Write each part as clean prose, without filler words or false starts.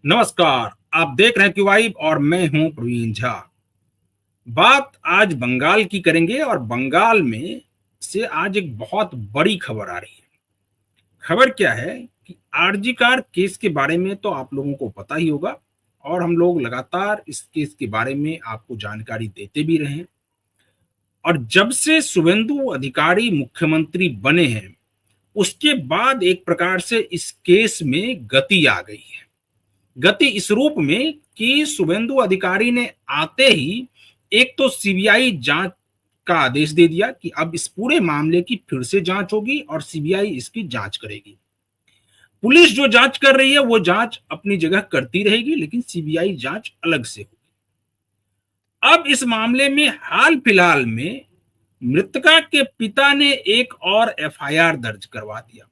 नमस्कार। आप देख रहे हैं क्यूवाइब और मैं हूं प्रवीण झा। बात आज बंगाल की करेंगे और बंगाल में से आज एक बहुत बड़ी खबर आ रही है। खबर क्या है कि आरजी कार केस के बारे में तो आप लोगों को पता ही होगा और हम लोग लगातार इस केस के बारे में आपको जानकारी देते भी रहे हैं। और जब से शुभेंदु अधिकारी मुख्यमंत्री बने हैं उसके बाद एक प्रकार से इस केस में गति आ गई है। गति इस रूप में कि शुभेंदु अधिकारी ने आते ही एक तो सीबीआई जांच का आदेश दे दिया कि अब इस पूरे मामले की फिर से जांच होगी और सीबीआई इसकी जांच करेगी। पुलिस जो जांच कर रही है वो जांच अपनी जगह करती रहेगी, लेकिन सीबीआई जांच अलग से होगी। अब इस मामले में हाल फिलहाल में मृतका के पिता ने एक और एफआईआर दर्ज करवा दिया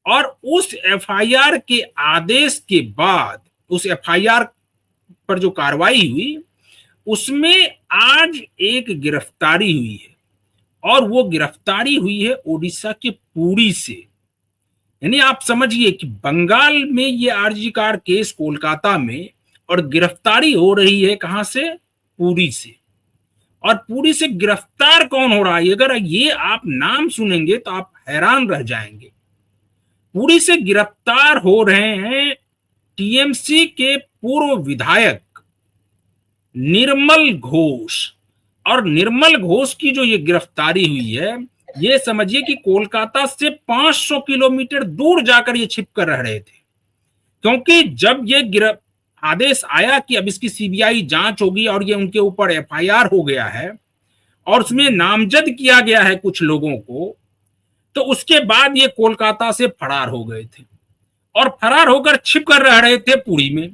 और उस एफआईआर के आदेश के बाद उस एफआईआर पर जो कार्रवाई हुई उसमें आज एक गिरफ्तारी हुई है और वो गिरफ्तारी हुई है ओडिशा के पुरी से। यानी आप समझिए कि बंगाल में ये आरजी कार केस कोलकाता में और गिरफ्तारी हो रही है कहां से? पुरी से। और पुरी से गिरफ्तार कौन हो रहा है? अगर ये आप नाम सुनेंगे तो आप हैरान रह जाएंगे। पुरी से गिरफ्तार हो रहे हैं टीएमसी के पूर्व विधायक निर्मल घोष। और निर्मल घोष की जो ये गिरफ्तारी हुई है, ये समझिए कि कोलकाता से 500 किलोमीटर दूर जाकर ये छिप कर रह रहे थे, क्योंकि जब ये आदेश आया कि अब इसकी सीबीआई जांच होगी और ये उनके ऊपर एफआईआर हो गया है और उसमें नामजद किया गया है कुछ लोगों को, तो उसके बाद ये कोलकाता से फरार हो गए थे और फरार होकर छिप कर रह रहे थे पुरी में।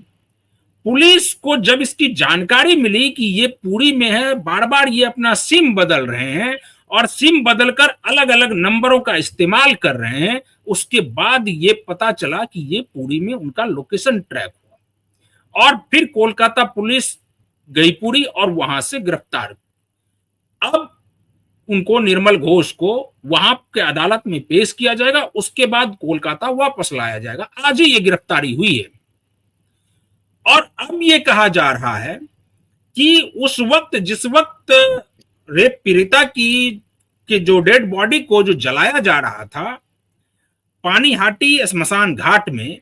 पुलिस को जब इसकी जानकारी मिली कि ये पुरी में है, बार बार ये अपना सिम बदल रहे हैं और सिम बदलकर अलग अलग नंबरों का इस्तेमाल कर रहे हैं, उसके बाद ये पता चला कि ये पुरी में उनका लोकेशन ट्रैक हुआ और फिर कोलकाता पुलिस गई पुरी और वहां से गिरफ्तार। अब उनको निर्मल घोष को वहां के अदालत में पेश किया जाएगा, उसके बाद कोलकाता वापस लाया जाएगा। आज ही ये गिरफ्तारी हुई है और अब ये कहा जा रहा है कि उस वक्त जिस वक्त रेप पीड़िता की के जो डेड बॉडी को जो जलाया जा रहा था पानीहाटी स्मशान घाट में,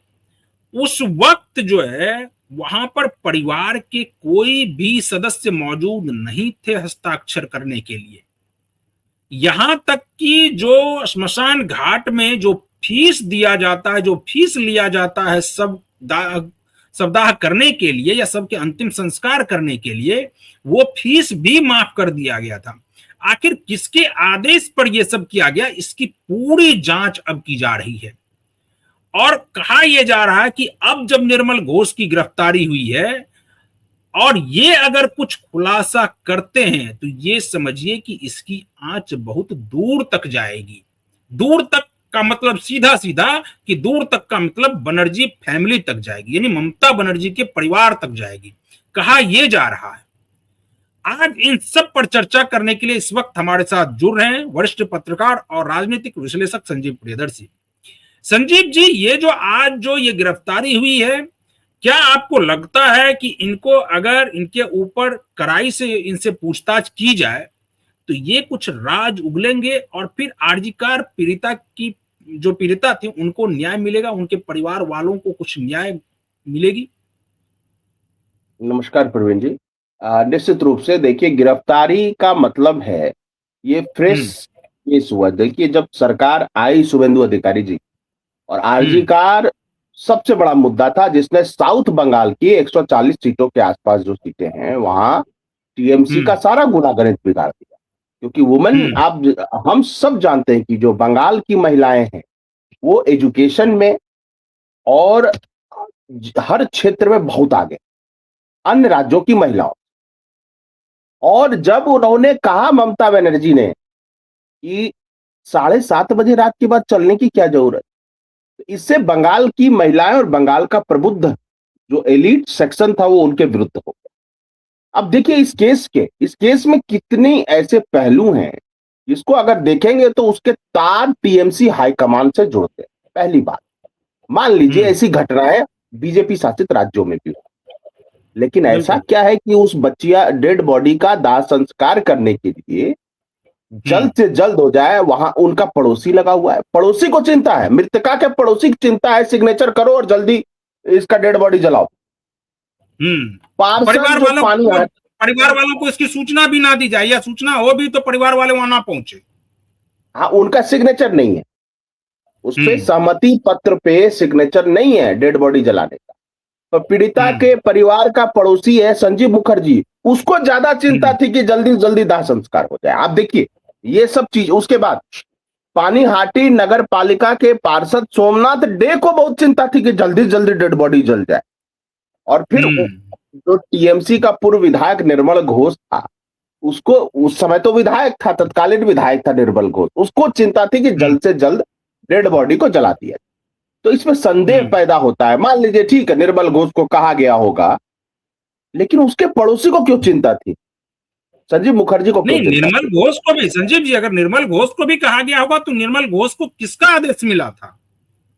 उस वक्त जो है वहां पर परिवार के कोई भी सदस्य मौजूद नहीं थे हस्ताक्षर करने के लिए। यहां तक कि जो स्मशान घाट में जो फीस दिया जाता है, जो फीस लिया जाता है शवदाह करने के लिए या सबके अंतिम संस्कार करने के लिए, वो फीस भी माफ कर दिया गया था। आखिर किसके आदेश पर यह सब किया गया, इसकी पूरी जांच अब की जा रही है। और कहा यह जा रहा है कि अब जब निर्मल घोष की गिरफ्तारी हुई है और ये अगर कुछ खुलासा करते हैं तो ये समझिए कि इसकी आंच बहुत दूर तक जाएगी। दूर तक का मतलब सीधा सीधा कि दूर तक का मतलब बनर्जी फैमिली तक जाएगी, यानी ममता बनर्जी के परिवार तक जाएगी, कहा यह जा रहा है। आज इन सब पर चर्चा करने के लिए इस वक्त हमारे साथ जुड़ रहे हैं वरिष्ठ पत्रकार और राजनीतिक विश्लेषक संजीव प्रियदर्शी। संजीव जी, ये जो आज जो ये गिरफ्तारी हुई है, क्या आपको लगता है कि इनको अगर इनके ऊपर कड़ाई से इनसे पूछताछ की जाए तो ये कुछ राज उगलेंगे और फिर आरजी कार पीड़िता की जो पीड़िता थी उनको न्याय मिलेगा, उनके परिवार वालों को कुछ न्याय मिलेगी? नमस्कार प्रवीण जी। निश्चित रूप से देखिए, गिरफ्तारी का मतलब है ये फ्रेश केस हुआ। देखिए, जब सरकार आई शुभेंदु अधिकारी जी और आरजी कार सबसे बड़ा मुद्दा था, जिसने साउथ बंगाल की 140 सीटों के आसपास जो सीटें हैं वहां टीएमसी का सारा गुनागणित बिगाड़ दिया। क्योंकि वुमेन, हम सब जानते हैं कि जो बंगाल की महिलाएं हैं वो एजुकेशन में और हर क्षेत्र में बहुत आगे अन्य राज्यों की महिलाओं। और जब उन्होंने कहा ममता बनर्जी ने कि 7:30 बजे रात के बाद चलने की क्या जरूरत, इससे बंगाल की महिलाएं और बंगाल का प्रबुद्ध जो एलीट सेक्शन था वो उनके विरुद्ध हो गया। अब देखिए, इस केस में कितने ऐसे पहलू हैं जिसको अगर देखेंगे तो उसके तार टीएमसी हाईकमान से जुड़ते हैं। पहली बात, मान लीजिए ऐसी घटना है बीजेपी शासित राज्यों में भी। लेकिन ऐसा बिल्कुल। क्या है कि उस बच्चिया डेड बॉडी का दाह संस्कार करने के लिए जल्द हम्म। से जल्द हो जाए, वहां उनका पड़ोसी लगा हुआ है, पड़ोसी को चिंता है, मृतका के पड़ोसी की चिंता है, सिग्नेचर करो और जल्दी इसका डेड बॉडी जलाओ। पार्षद जो पानी परिवार वालों को इसकी सूचना भी ना दी जाए, या सूचना हो भी तो परिवार वाले वहां ना पहुंचे। हाँ, उनका सिग्नेचर नहीं है उस पे, हम्म। सहमति पत्र पे सिग्नेचर नहीं है डेड बॉडी जलाने का। तो पीड़िता हम्म। के परिवार का पड़ोसी है संजीव मुखर्जी, उसको ज्यादा चिंता हम्म। थी कि जल्दी जल्दी दाह संस्कार हो जाए। आप देखिए ये सब चीज। उसके बाद पानीहाटी नगर पालिका के पार्षद सोमनाथ डे को बहुत चिंता थी कि जल्दी जल्दी डेड बॉडी जल जाए। और फिर हम्म। जो टीएमसी का पूर्व विधायक निर्मल घोष था, उसको, उस समय तो विधायक था, तत्कालीन विधायक था निर्मल घोष, उसको चिंता थी कि हम्म। जल्द से जल्द डेड बॉडी को जला दिया। तो इसमें संदेह हम्म। पैदा होता है। मान लीजिए ठीक है, निर्मल घोष को कहा गया होगा, लेकिन उसके पड़ोसी को क्यों चिंता थी, संजीव मुखर्जी को क्यों नहीं, चिंता निर्मल थी? घोष को भी, संजीव जी, अगर निर्मल घोष को भी कहा गया होगा तो निर्मल घोष को किसका आदेश मिला था?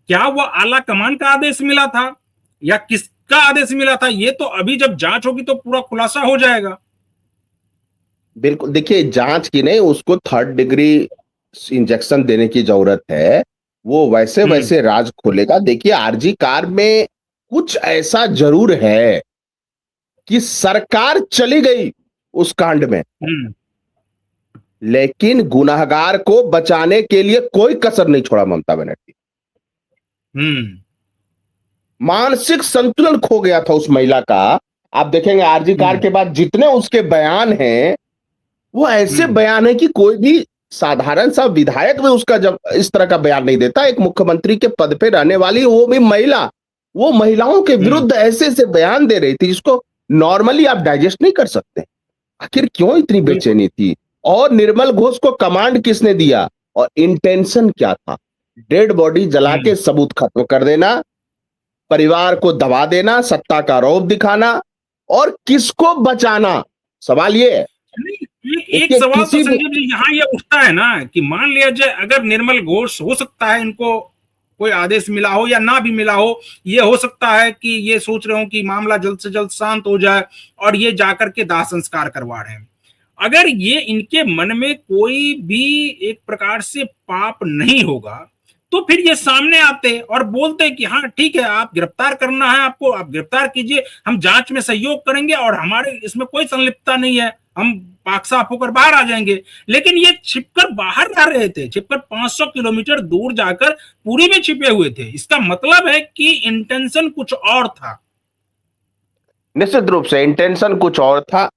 क्या वो आला कमान का आदेश मिला था या किसका आदेश मिला था? ये तो अभी जब जांच होगी तो पूरा खुलासा हो जाएगा। बिल्कुल, देखिए जांच की नहीं, उसको थर्ड डिग्री इंजेक्शन देने की जरूरत है। वो वैसे हम्म। वैसे राज खोलेगा। देखिए आरजी कार में कुछ ऐसा जरूर है कि सरकार चली गई उस कांड में, हम्म। लेकिन गुनहगार को बचाने के लिए कोई कसर नहीं छोड़ा ममता बनर्जी। हम्म। मानसिक संतुलन खो गया था उस महिला का। आप देखेंगे आरजी कार हम्म। के बाद जितने उसके बयान हैं, वो ऐसे हम्म। बयान है कि कोई भी साधारण सा विधायक भी उसका जब इस तरह का बयान नहीं देता। एक मुख्यमंत्री के पद पे रहने वाली वो भी महिला, वो महिलाओं के हम्म। विरुद्ध ऐसे ऐसे बयान दे रही थी जिसको नॉर्मली आप डाइजेस्ट नहीं कर सकते। आखिर क्यों इतनी बिल्कुल। बेचैनी थी? और निर्मल घोष को कमांड किसने दिया? और इंटेंशन क्या था? डेड बॉडी जला के हम्म। सबूत खत्म कर देना, परिवार को दबा देना, सत्ता का रौब दिखाना, और किसको बचाना? सवाल ये है। नहीं, एक देखिए सवाल तो किसी भी, संजीव जी यहाँ ये उठता है ना कि मान लिया जाए अगर निर्मल घोष, हो सकता है इनको कोई आदेश मिला हो या ना भी मिला हो, ये हो सकता है कि ये सोच रहे हो कि मामला जल्द से जल्द शांत हो जाए और ये जाकर के दाह संस्कार करवा रहे हैं। अगर ये इनके मन में कोई भी एक प्रकार से पाप नहीं होगा तो फिर ये सामने आते और बोलते कि हाँ ठीक है, आप गिरफ्तार करना है आपको, आप गिरफ्तार कीजिए, हम जांच में सहयोग करेंगे और हमारे इसमें कोई संलिप्तता नहीं है, हम पाक साफ होकर बाहर आ जाएंगे। लेकिन ये छिपकर बाहर रह रहे थे, छिपकर 500 किलोमीटर दूर जाकर पूरी में छिपे हुए थे। इसका मतलब है कि इंटेंशन कुछ और था। निश्चित रूप से इंटेंशन कुछ और था।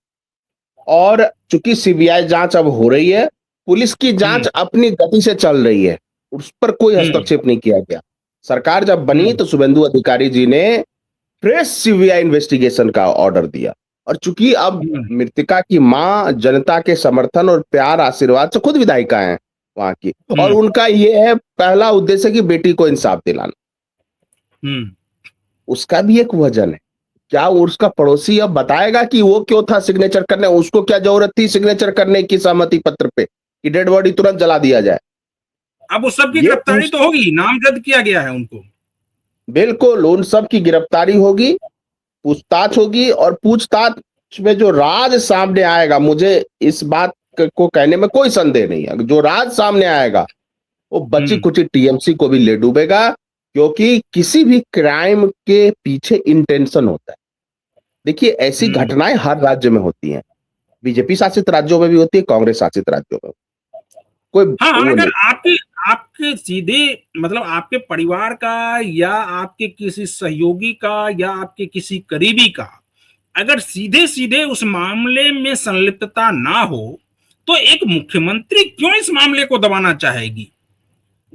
और चूंकि सीबीआई जांच अब हो रही है, पुलिस की जांच हम्म। अपनी गति से चल रही है, उस पर कोई हम्म। हस्तक्षेप नहीं किया गया। सरकार जब बनी हम्म। तो शुभेंदु अधिकारी जी ने फ्रेश सीबीआई इन्वेस्टिगेशन का ऑर्डर दिया। और चूंकि अब हम्म। मृतका की मां जनता के समर्थन और प्यार आशीर्वाद से खुद विधायिका है वहां की, और हम्म। उनका ये है पहला उद्देश्य कि बेटी को इंसाफ दिलाना, हम्म। उसका भी एक वजन है। क्या उसका पड़ोसी अब बताएगा कि वो क्यों था सिग्नेचर करने? उसको क्या जरूरत थी सिग्नेचर करने की सहमति पत्र पे कि डेड बॉडी तुरंत जला दिया जाए? अब उस सब की ये गिरफ्तारी तो होगी, नामजद किया गया है उनको। बिल्कुल उन सब की गिरफ्तारी होगी, पूछताछ होगी, और पूछताछ में जो राज सामने आएगा, मुझे इस बात को कहने में कोई संदेह नहीं है, जो राज सामने आएगा वो बची हम्म। कुची टीएमसी को भी ले डूबेगा। क्योंकि किसी भी क्राइम के पीछे इंटेंशन होता है। देखिए ऐसी हम्म। घटनाएं हर राज्य में होती हैं, बीजेपी शासित राज्यों में भी होती है, कांग्रेस शासित राज्यों में, कोई हाँ, वो अगर नहीं। आपके आपके सीधे, मतलब आपके परिवार का या आपके किसी सहयोगी का या आपके किसी करीबी का अगर सीधे सीधे उस मामले में संलिप्तता ना हो तो एक मुख्यमंत्री क्यों इस मामले को दबाना चाहेगी?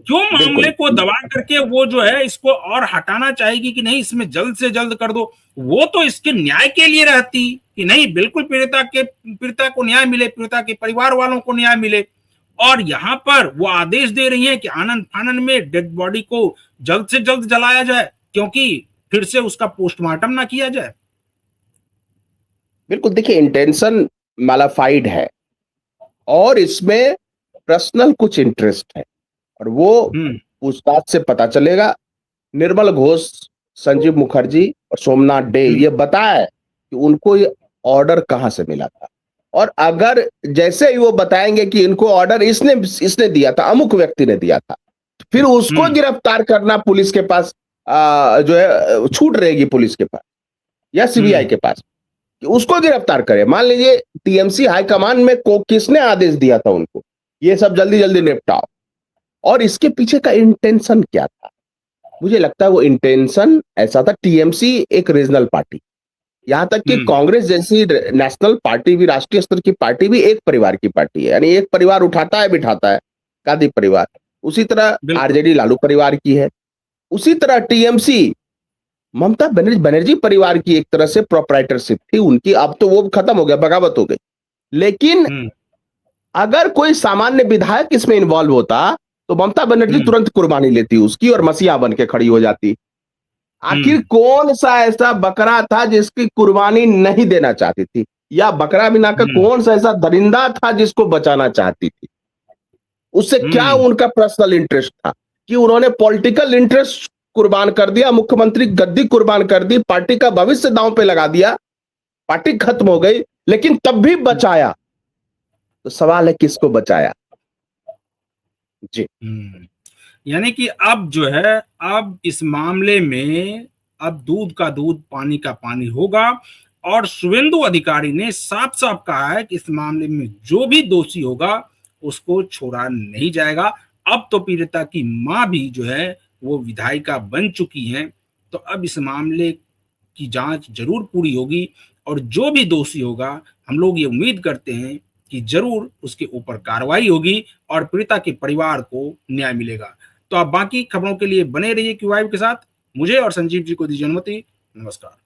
क्यों मामले बिल्कुल को दबा करके वो जो है इसको और हटाना चाहेगी कि नहीं इसमें जल्द से जल्द कर दो? वो तो इसके न्याय के लिए रहती कि नहीं, बिल्कुल पीड़िता को न्याय मिले, पीड़िता के परिवार वालों को न्याय मिले। और यहाँ पर वो आदेश दे रही है कि आनंद फानन में डेड बॉडी को जल्द से जल्द जलाया जाए, क्योंकि फिर से उसका पोस्टमार्टम ना किया जाए। बिल्कुल, देखिए इंटेंशन मैलाफाइड है, और इसमें पर्सनल कुछ इंटरेस्ट है, और वो हम्म। पूछताछ से पता चलेगा। निर्मल घोष संजीव मुखर्जी और सोमनाथ डे ये बताए कि उनको ये ऑर्डर कहां से मिला था। और अगर जैसे ही वो बताएंगे कि इनको ऑर्डर इसने इसने दिया था, अमुक व्यक्ति ने दिया था, फिर उसको गिरफ्तार करना पुलिस के पास जो है छूट रहेगी पुलिस के पास या सीबीआई के पास कि उसको गिरफ्तार करे। मान लीजिए टीएमसी हाईकमान में को किसने आदेश दिया था उनको, ये सब जल्दी जल्दी निपटाओ, और इसके पीछे का इंटेंशन क्या था? मुझे लगता है वो इंटेंशन ऐसा था, टीएमसी एक रीजनल पार्टी, यहां तक कि कांग्रेस जैसी नेशनल पार्टी भी, राष्ट्रीय स्तर की पार्टी भी एक परिवार की पार्टी है, यानी एक परिवार उठाता है बिठाता है, गांधी परिवार। उसी तरह आरजेडी लालू परिवार की है, उसी तरह टीएमसी ममता बनर्जी परिवार की एक तरह से प्रोप्राइटरशिप थी उनकी। अब तो वो खत्म हो गया, बगावत हो गई। लेकिन अगर कोई सामान्य विधायक इसमें इन्वॉल्व होता तो ममता बनर्जी तुरंत कुर्बानी लेती उसकी और मसीहा बन के खड़ी हो जाती। आखिर कौन सा ऐसा बकरा था जिसकी कुर्बानी नहीं देना चाहती थी, या बकरा बिना का कौन सा ऐसा दरिंदा था जिसको बचाना चाहती थी? उससे क्या उनका पर्सनल इंटरेस्ट था कि उन्होंने पॉलिटिकल इंटरेस्ट कुर्बान कर दिया, मुख्यमंत्री गद्दी कुर्बान कर दी, पार्टी का भविष्य दांव पे लगा दिया, पार्टी खत्म हो गई, लेकिन तब भी बचाया। तो सवाल है किसको बचाया? जी। यानी कि अब जो है, अब इस मामले में अब दूध का दूध पानी का पानी होगा, और शुभेंदु अधिकारी ने साफ साफ कहा है कि इस मामले में जो भी दोषी होगा उसको छोड़ा नहीं जाएगा। अब तो पीड़िता की मां भी जो है वो विधायिका बन चुकी हैं, तो अब इस मामले की जांच जरूर पूरी होगी, और जो भी दोषी होगा हम लोग ये उम्मीद करते हैं कि जरूर उसके ऊपर कार्रवाई होगी और पीड़िता के परिवार को न्याय मिलेगा। तो आप बाकी खबरों के लिए बने रहिए क्यू के साथ। मुझे और संजीव जी को दीजिए अनुमति। नमस्कार।